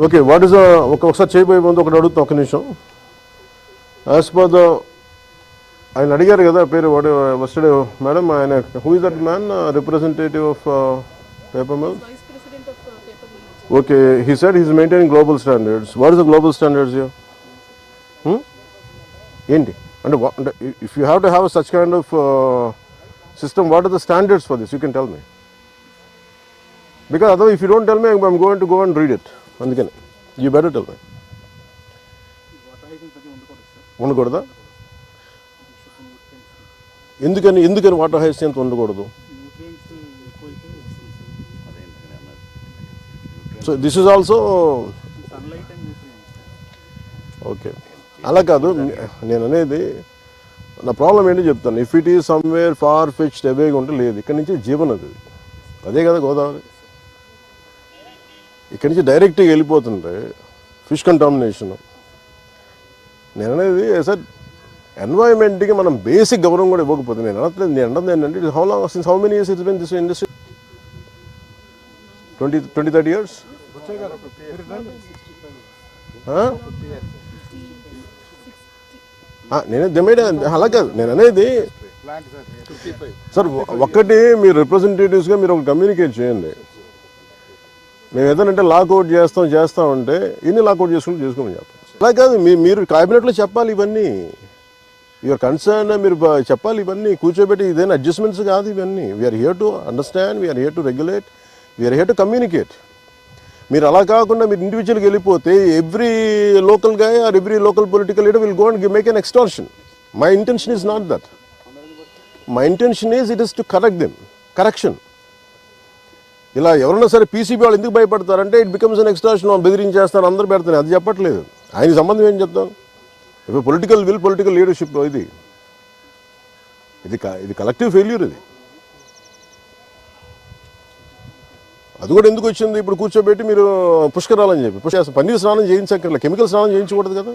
Okay what is ఒకసారి చేయబోయే ముందు ఒకటి అడుగుతాం ఒక నిమిషం. యాజ్ పర్ ద ఆయన అడిగారు కదా పేరు వాడు వస్టడే మేడం, ఆయన who is that man representative of paper mill? Vice President of Paper Mill. Okay, he said he's maintaining global standards. What is the global standards here? ఏంటి అంటే if you have to have such kind of system, what are the standards for this? You can tell me, because other if you don't tell me I'm going to go and read it. అందుకని you better tell me. ఉండకూడదా? ఎందుకని water hyacinth ఉండకూడదు? So this is also okay. అలా కాదు నేను అనేది, నా problem ఏంటో చెప్తాను. If it is somewhere far fetched అవేగా ఉంటే లేదు, ఇక్కడి నుంచి జీవనది అదే కదా గోదావరి. ఇక్కడి నుంచి డైరెక్ట్గా వెళ్ళిపోతుంటే ఫిష్ కంటామినేషన్. నేను అనేది సార్ ఎన్వైరన్మెంట్కి మనం బేసిక్ గౌరవం కూడా ఇవ్వకపోతే, నేను అన్నది ఏంటంటే how long since how many years it's been this industry? 20-30 years? అలా కాదు నేను అనేది సార్. ఒక్కటి మీరు రిప్రజెంటేటివ్స్గా మీరు ఒక కమ్యూనికేట్ చేయండి. మేము ఏదైనా లాకౌట్ చేస్తామంటే ఇన్ని లాకౌట్ చేసుకోమని చెప్పాలి. అలా కాదు, మీరు క్యాబినెట్లో చెప్పాలి ఇవన్నీ. యువర్ కన్సర్న్ మీరు చెప్పాలి ఇవన్నీ కూర్చోబెట్టి. ఇదేనా అడ్జస్ట్మెంట్స్ కాదు ఇవన్నీ. We're here to understand, we're here to regulate, we're here to communicate. మీరు అలా కాకుండా మీరు ఇండివిజువల్గా వెళ్ళిపోతే ఎవ్రీ లోకల్ గా or every local political leader will go and make an extortion. My intention is not that. My intention is it is to correct them, correction. ఇలా ఎవరైనా సరే పీసీబీ వాళ్ళు ఎందుకు భయపడతారంటే ఇట్ బికమ్స్ అన్ ఎక్స్టార్షన్, బెదిరించేస్తారు, అందరూ పెడతారు. అది చెప్పట్లేదు. ఆయన సంబంధం ఏం చెప్తాను? ఇప్పుడు పొలిటికల్ విల్, పొలిటికల్ లీడర్షిప్ ఇది కలెక్టివ్ ఫెయిల్యూర్. అది కూడా ఎందుకు వచ్చింది? ఇప్పుడు కూర్చోబెట్టి మీరు పుష్కరాలని చెప్పి పన్నీర్ స్నానం చేయించక్కర్లేదు, కెమికల్ స్నానం చేయించకూడదు కదా.